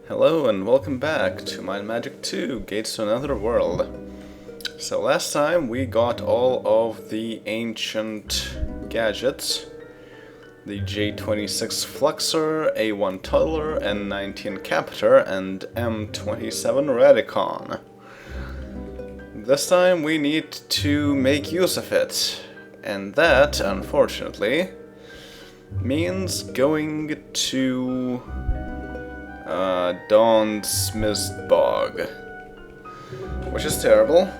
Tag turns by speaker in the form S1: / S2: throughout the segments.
S1: Hello and welcome back to MM2 Gates to Another World. So last time we got all of the ancient gadgets. The J26 Fluxor, A1 Toddler, N19 Captor, and M27 Radicon. This time we need to make use of it. And that, unfortunately, means going to Dawn's Mist Bog, which is terrible,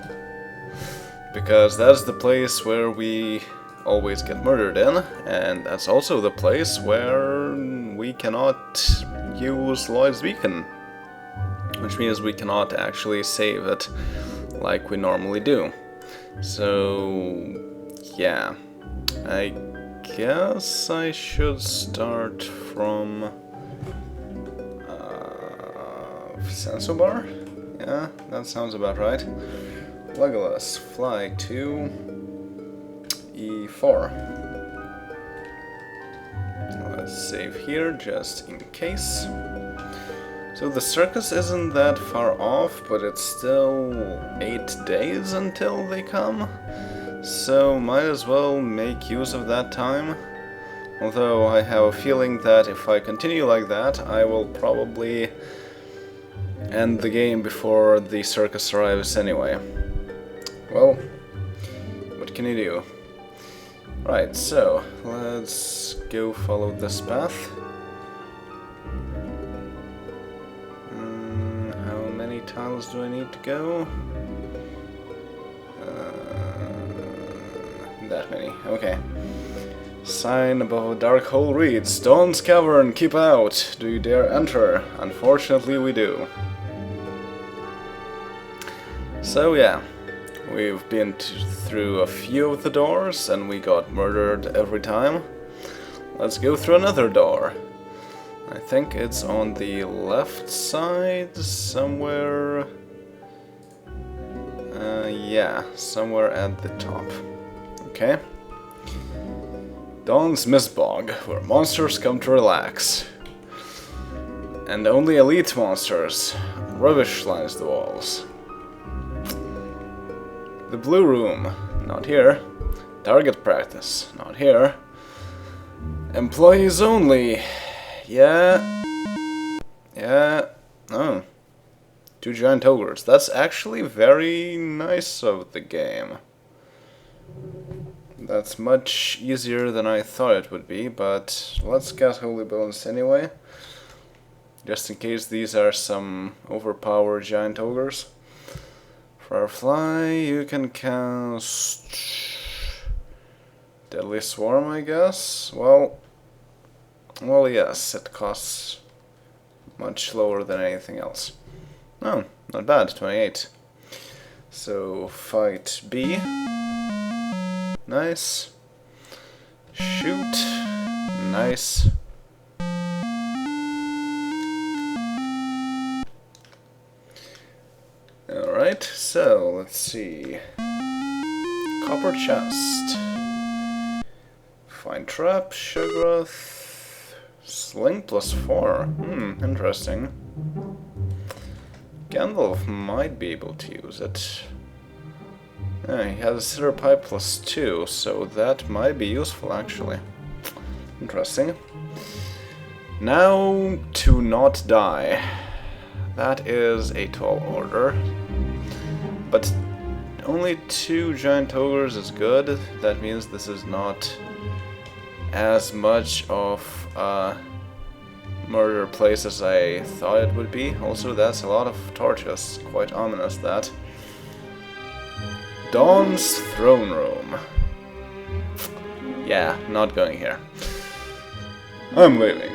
S1: because that's the place where we always get murdered in, and that's also the place where we cannot use Lloyd's Beacon, which means we cannot actually save it like we normally do. So, yeah, I guess I should start from Sensor Bar? Yeah, that sounds about right. Legolas, fly to E4. Let's save here, just in case. So the circus isn't that far off, but it's still 8 days until they come. So might as well make use of that time. Although I have a feeling that if I continue like that, I will probably end the game before the circus arrives anyway. Well, what can you do? Right, so let's go follow this path. How many tiles do I need to go? That many, okay. Sign above a dark hole reads, Dawn's Cavern, keep out! Do you dare enter? Unfortunately we do. So yeah, we've been through a few of the doors and we got murdered every time. Let's go through another door. I think it's on the left side somewhere. Yeah, somewhere at the top. Okay. Dawn's Mist Bog, where monsters come to relax. And only elite monsters. Rubbish lines the walls. The Blue Room, not here. Target practice, not here. Employees only. Yeah. Oh. 2 giant ogres. That's actually very nice of the game. That's much easier than I thought it would be, but let's get Holy Bones anyway. Just in case these are some overpowered giant ogres. Firefly, you can cast Deadly Swarm, I guess. Well, yes, it costs much lower than anything else. Oh, not bad, 28. So, fight B. Nice. Shoot. Nice. Alright, so let's see. Copper chest. Find trap, Shuggroth. Sling +4. Interesting. Gandalf might be able to use it. Yeah, he has a Sitter Pipe +2, so that might be useful actually. Interesting. Now to not die. That is a tall order. But only 2 giant ogres is good. That means this is not as much of a murder place as I thought it would be. Also, that's a lot of torches. Quite ominous, that. Dawn's Throne Room. Yeah, not going here. I'm leaving.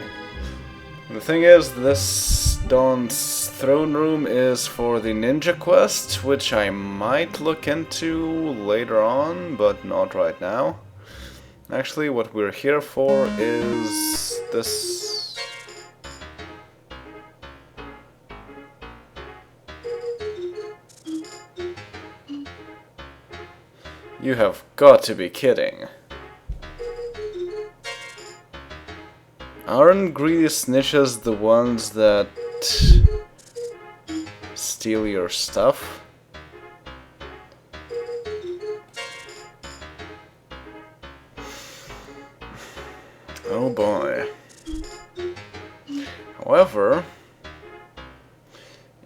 S1: The thing is, this Dawn's Throne Room is for the Ninja Quest, which I might look into later on, but not right now. Actually, what we're here for is this. You have got to be kidding. Aren't greedy snitches the ones that steal your stuff. Oh boy. However,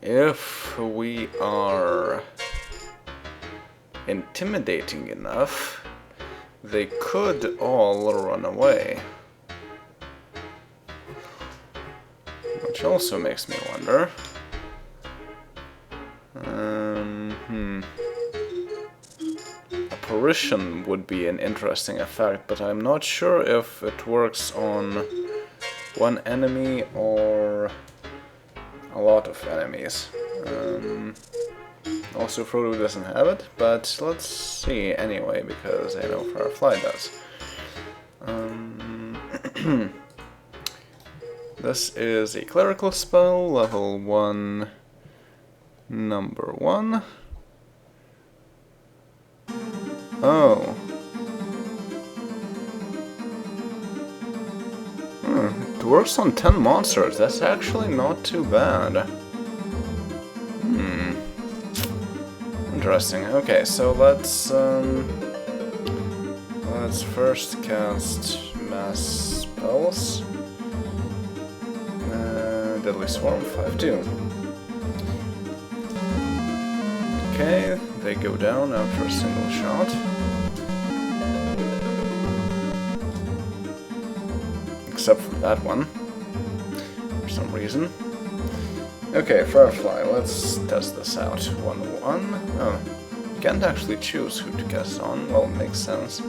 S1: if we are intimidating enough, they could all run away. Which also makes me wonder. Apparition would be an interesting effect, but I'm not sure if it works on one enemy or a lot of enemies. Also, Frodo doesn't have it, but let's see anyway, because I know Firefly does. This is a clerical spell, level 1, number 1. Oh. It works on 10 monsters, that's actually not too bad. Interesting. Okay, so let's first cast mass spells. Deadly Swarm 5-2. Okay, they go down after a single shot. Except for that one, for some reason. Okay, Firefly, let's test this out. 1-1. Oh, you can't actually choose who to cast on. Well, it makes sense.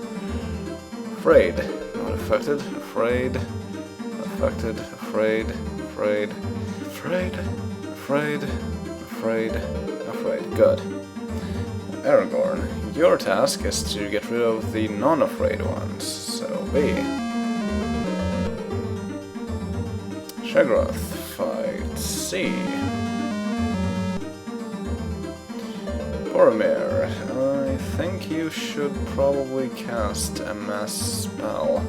S1: Afraid. Not affected. Afraid. Affected. Afraid. Afraid. Afraid. Afraid. Afraid. Afraid. Good. Aragorn, your task is to get rid of the non-afraid ones. So be. Shagroth, fight C. Boromir, I think you should probably cast a mass spell.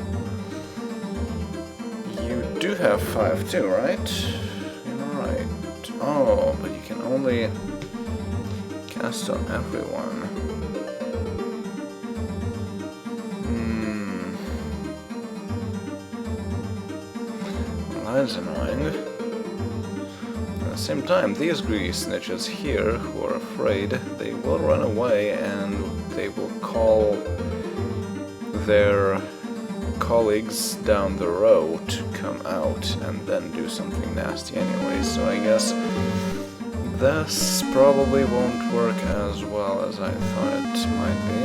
S1: You do have 5-2, right? Right. Oh, but you can only cast on everyone. Well, that's annoying. At the same time, these greedy snitches here who are afraid, they will run away and they will call their colleagues down the road to come out and then do something nasty anyway, so I guess this probably won't work as well as I thought it might be.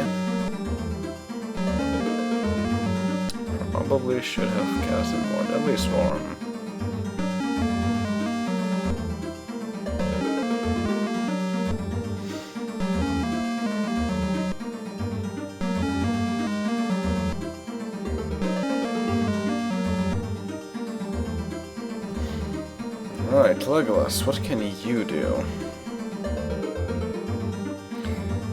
S1: Probably should have casted more Deadly Swarm. Right, Legolas, what can you do?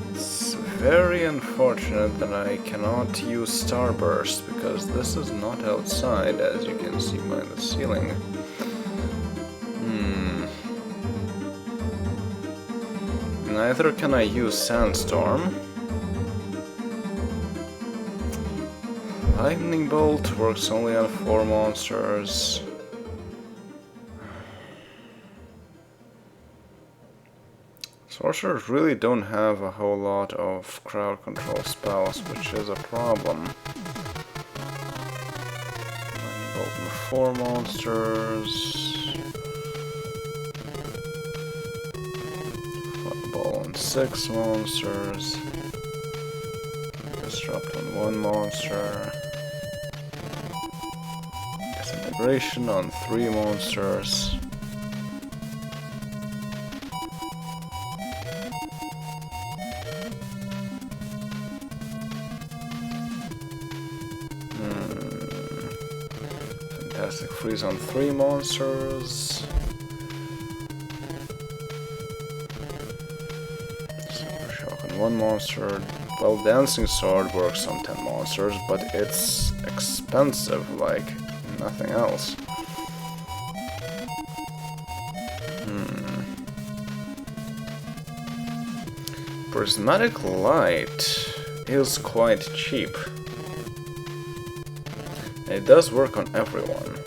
S1: It's very unfortunate that I cannot use Starburst, because this is not outside, as you can see by the ceiling. Neither can I use Sandstorm. Lightning Bolt works only on 4 monsters. Sorcerers really don't have a whole lot of crowd control spells, which is a problem. Lightning Bolt on 4 monsters. Fireball on 6 monsters. Disrupt on 1 monster. Disintegration on 3 monsters. Fantastic Freeze on 3 monsters. Super Shock on 1 monster. Well, Dancing Sword works on 10 monsters, but it's expensive like nothing else. Prismatic light is quite cheap. It does work on everyone.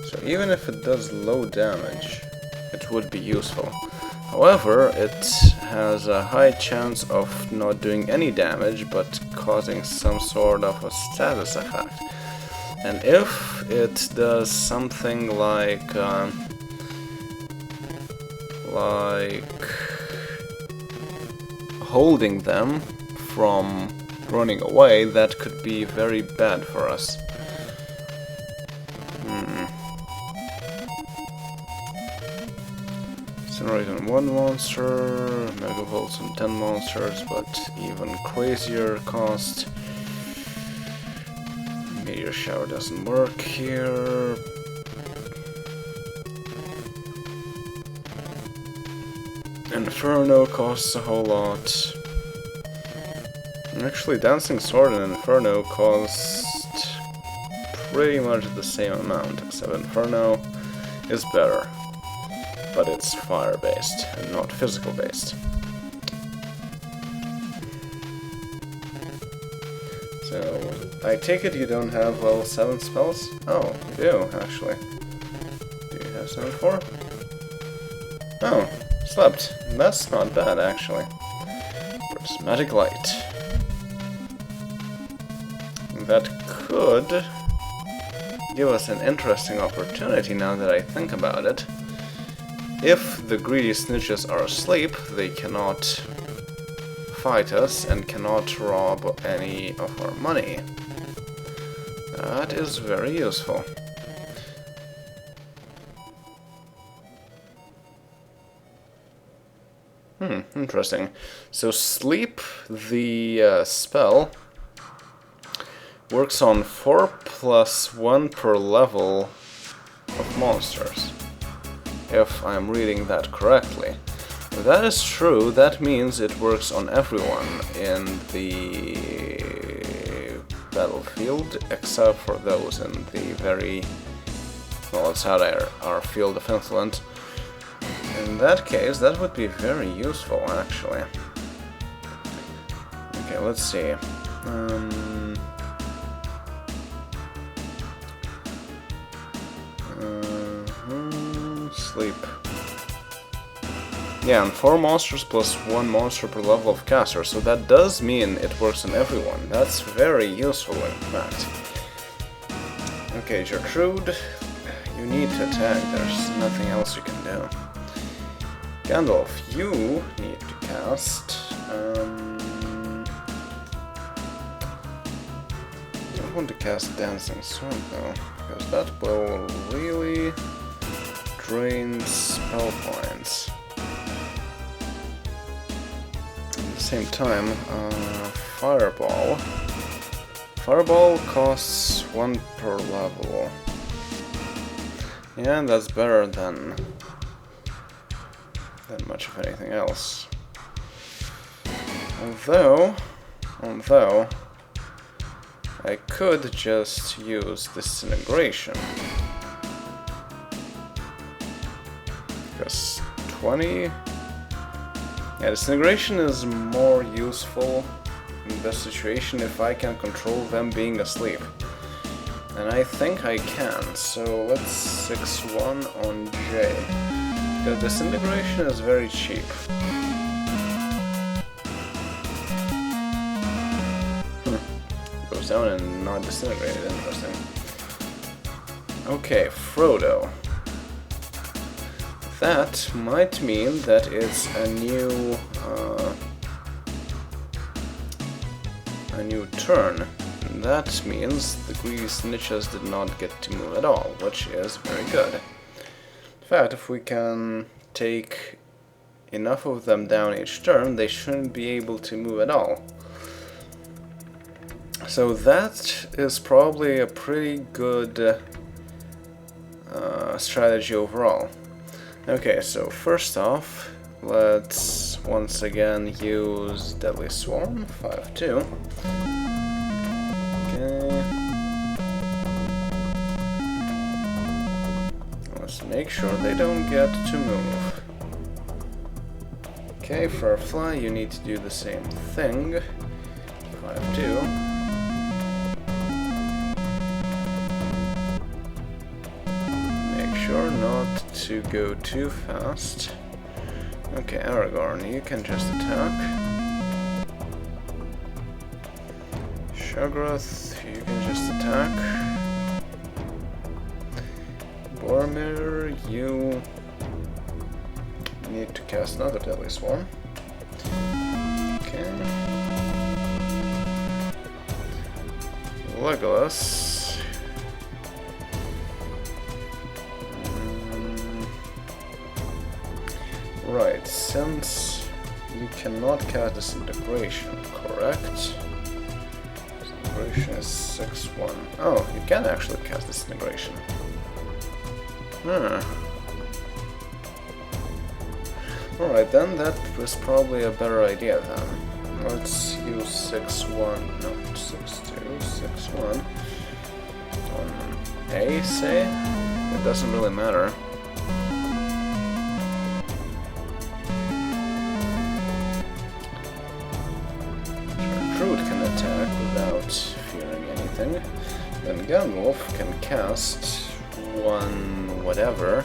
S1: So even if it does low damage, it would be useful. However, it has a high chance of not doing any damage, but causing some sort of a status effect. And if it does something like holding them from running away, that could be very bad for us. Incinerate on 1 monster, Megavolts on 10 monsters, but even crazier cost. Meteor Shower doesn't work here. Inferno costs a whole lot. And actually, Dancing Sword and Inferno cost pretty much the same amount, except Inferno is better. But it's fire-based and not physical-based. So, I take it you don't have level 7 spells? Oh, you do, actually. Do you have 7-4? Oh, slept. That's not bad, actually. Prismatic light. That could give us an interesting opportunity now that I think about it. If the greedy snitches are asleep, they cannot fight us and cannot rob any of our money. That is very useful. Interesting. So sleep, the spell, works on 4 + 1 per level of monsters, if I'm reading that correctly. If that is true, that means it works on everyone in the battlefield, except for those in the very, well, outside our field of influence. In that case, that would be very useful, actually. Okay, let's see. Sleep. Yeah, and 4 monsters plus 1 monster per level of caster, so that does mean it works on everyone. That's very useful, in fact. Okay, Gertrude, you need to attack. There's nothing else you can do. Gandalf, you need to cast. I don't want to cast Dancing Sword though, because that will really drain spell points. At the same time, Fireball. Fireball costs 1 per level. Yeah, that's better than much of anything else. Although, I could just use Disintegration. Because 20... Yeah, Disintegration is more useful in this situation if I can control them being asleep. And I think I can, so let's 6-1 on J. Because Disintegration is very cheap. Goes down and not disintegrated, interesting. Okay, Frodo. That might mean that it's a new turn. And that means the greedy snitches did not get to move at all, which is very good. In fact, if we can take enough of them down each turn, they shouldn't be able to move at all. So that is probably a pretty good strategy overall. Okay, so first off, let's once again use Deadly Swarm, 5-2. Okay. Let's make sure they don't get to move. Okay, Firefly, you need to do the same thing. 5-2. Make sure not to go too fast. Okay, Aragorn, you can just attack. Shoggoth, you can just attack. Boromir, you need to cast another Deadly Swarm. Okay. Legolas. Right, since you cannot cast Disintegration, correct? Disintegration is 6-1. Oh, you can actually cast Disintegration. Alright then, that was probably a better idea then. Let's use 6-1, no, 6-2, 6-1. On A, say? It doesn't really matter. Druid can attack without fearing anything. Then Gandalf can cast one whatever.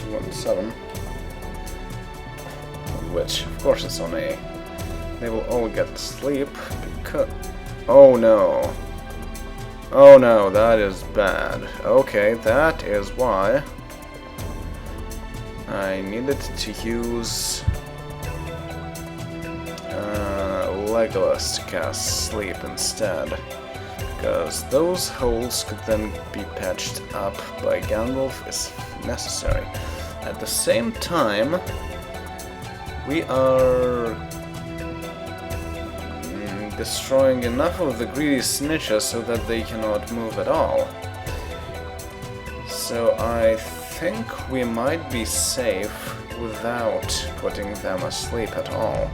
S1: 1-7. Which, of course, it's on A. They will all get sleep because. Oh no. Oh no, that is bad. Okay, that is why I needed to use Legolas to cast sleep instead, because those holes could then be patched up by Gandalf if necessary. At the same time, we are destroying enough of the greedy snitches so that they cannot move at all. So I think we might be safe without putting them asleep at all.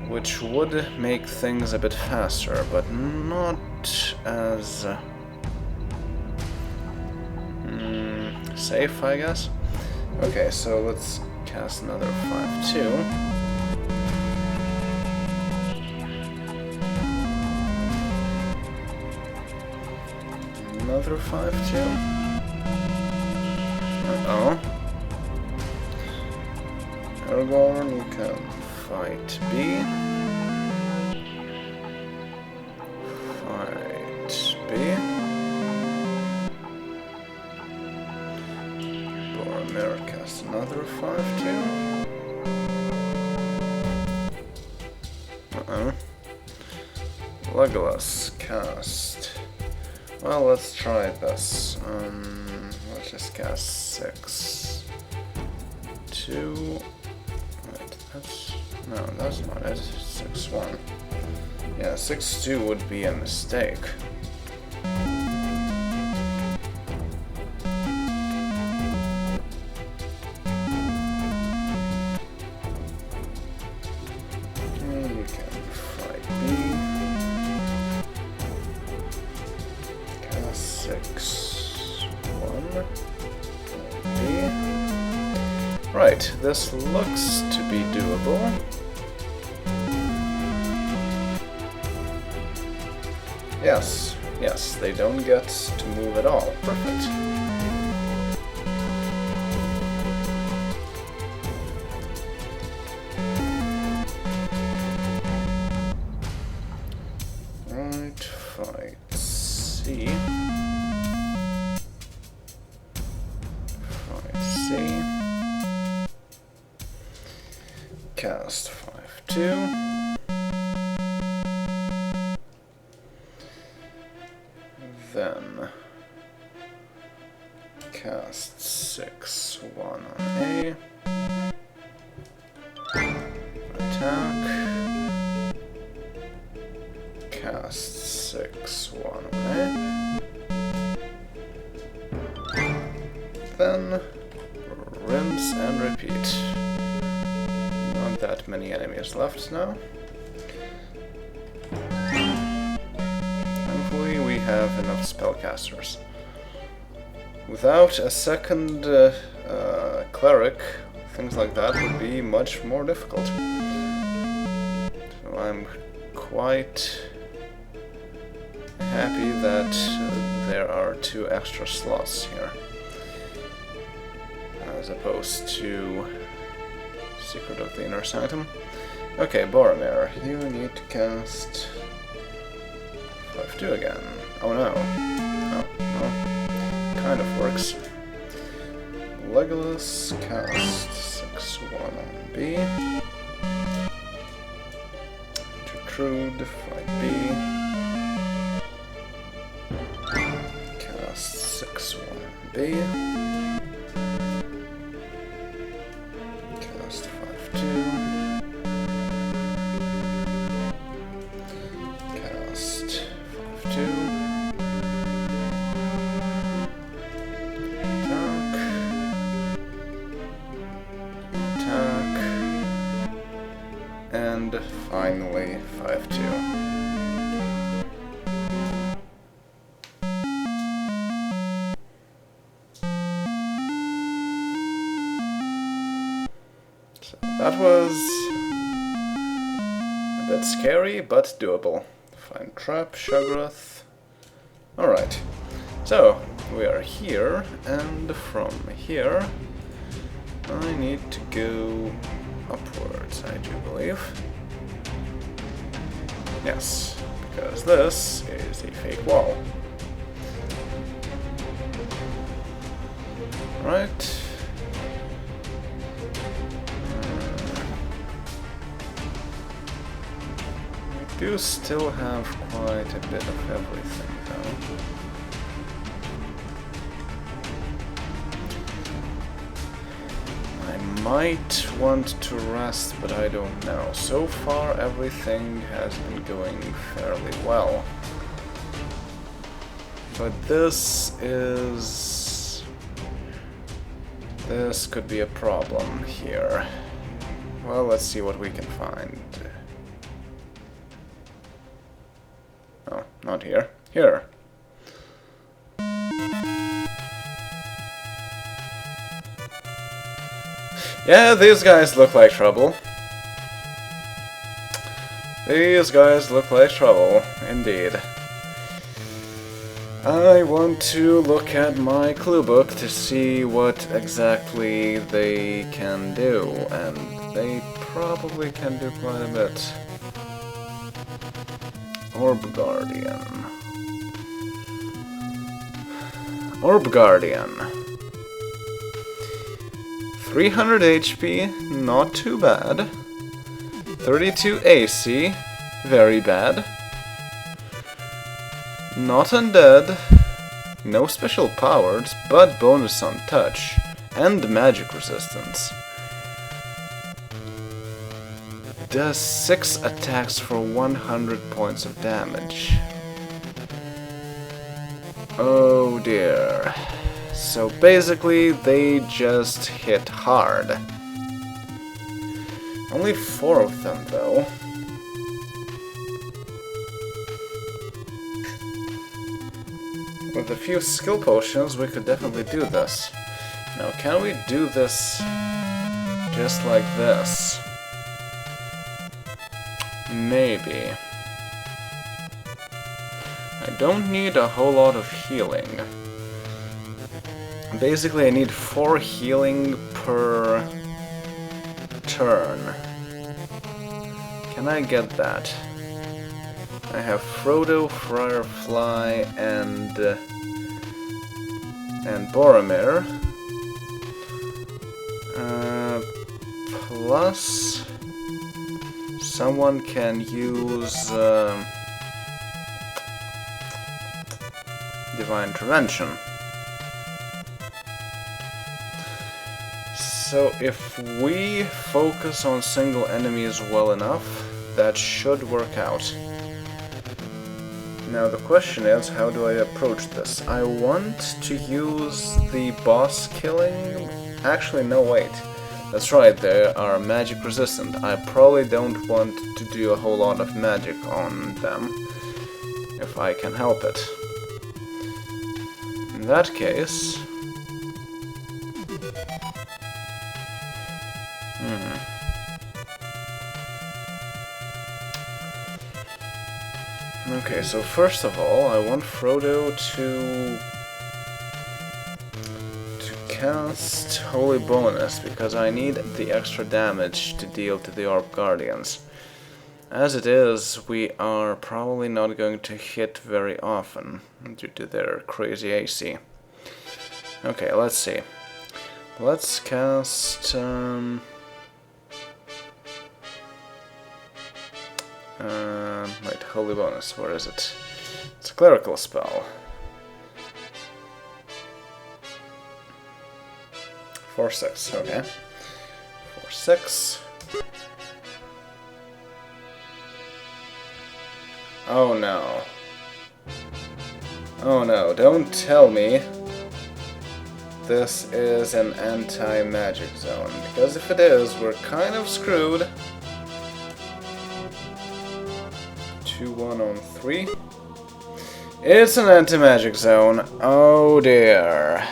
S1: Which would make things a bit faster, but not as safe, I guess. Okay, so let's cast another 5-2. Another 5-2. Uh-oh. Aragorn, you can fight B. Fight B. Boromir cast another 5-2. Uh-oh. Legolas cast. Well, let's try this. Let's just cast 6-2. Wait, that's... No, that's not it. 6-1. Yeah, 6-2 would be a mistake. You can fight B. Cast 6-1. B. Right, this looks to be doable. Yes, yes, they don't get to move at all. Perfect. Right, fight C. Fight C. Cast 5-2. Then cast 6-1 on A. Attack. Cast 6-1 on A. Then rinse and repeat. Not that many enemies left now. Thankfully, we have enough spellcasters. Without a second cleric, things like that would be much more difficult. So I'm quite happy that there are 2 extra slots here, as opposed to Secret of the Inner Sanctum. Okay, Boromir, you need to cast 5/2 again. Oh no. Oh, well, kind of works. Legolas, cast 6/1 on B. Gertrude, fight B. Cast 6/1 on B. Cast 5/2. Cast 5/2. And finally 5/2. So that was a bit scary, but doable. Find trap, Shoggoth. Alright, so we are here, and from here I need to go upwards, I do believe. Yes, because this is a fake wall. Right. We do still have quite a bit of everything, though. Might want to rest, but I don't know. So far, everything has been going fairly well. But this could be a problem here. Well, let's see what we can find. Oh, not here. Here. Yeah, these guys look like trouble. These guys look like trouble, indeed. I want to look at my clue book to see what exactly they can do, and they probably can do quite a bit. Orb Guardian. Orb Guardian. 300 HP, not too bad. 32 AC, very bad. Not undead, no special powers, but bonus on touch, and magic resistance. Does 6 attacks for 100 points of damage. Oh dear. So basically, they just hit hard. Only 4 of them, though. With a few skill potions, we could definitely do this. Now, can we do this just like this? Maybe. I don't need a whole lot of healing. Basically, I need 4 healing per turn. Can I get that? I have Frodo, Firefly, and Boromir. Plus, someone can use Divine Intervention. So if we focus on single enemies well enough, that should work out. Now the question is, how do I approach this? I want to use the boss killing... Actually, no, wait. That's right, they are magic resistant. I probably don't want to do a whole lot of magic on them, if I can help it. In that case, Okay, so first of all, I want Frodo to cast Holy Bonus, because I need the extra damage to deal to the Orb Guardians. As it is, we are probably not going to hit very often due to their crazy AC. Okay, let's see. Let's cast... wait, Holy Bonus, where is it? It's a clerical spell. 4/6, okay. 4/6. Oh no. Oh no, don't tell me this is an anti-magic zone, because if it is, we're kind of screwed. 2-1 on 3. It's an anti-magic zone. Oh dear.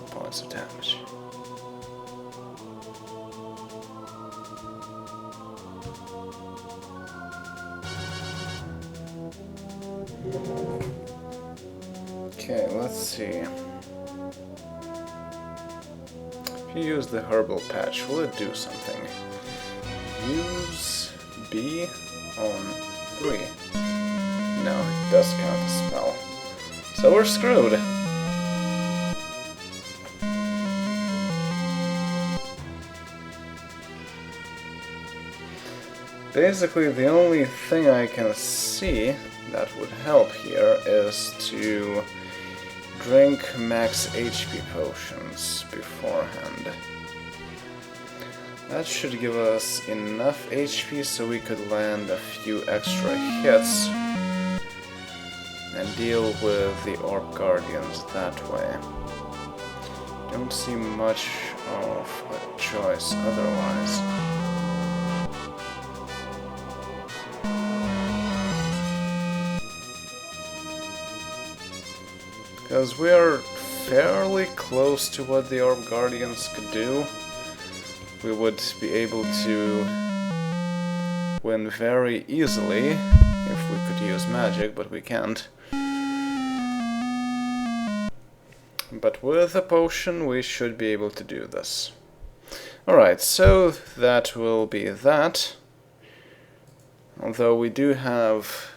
S1: Points of damage. Okay, let's see. If you use the herbal patch, will it do something? Use B on 3. No, it does count as a spell. So we're screwed. Basically, the only thing I can see that would help here is to drink max HP potions beforehand. That should give us enough HP so we could land a few extra hits and deal with the Orb Guardians that way. Don't see much of a choice otherwise. Because we are fairly close to what the Orb Guardians could do. We would be able to win very easily if we could use magic, but we can't. But with a potion we should be able to do this. Alright, so that will be that. Although we do have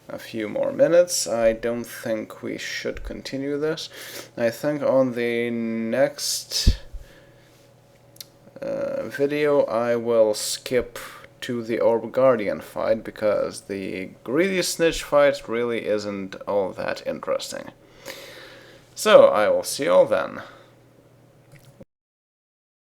S1: a few more minutes, I don't think we should continue this. I think on the next video I will skip to the Orb Guardian fight, because the Greedy Snitch fight really isn't all that interesting. So I will see you all then.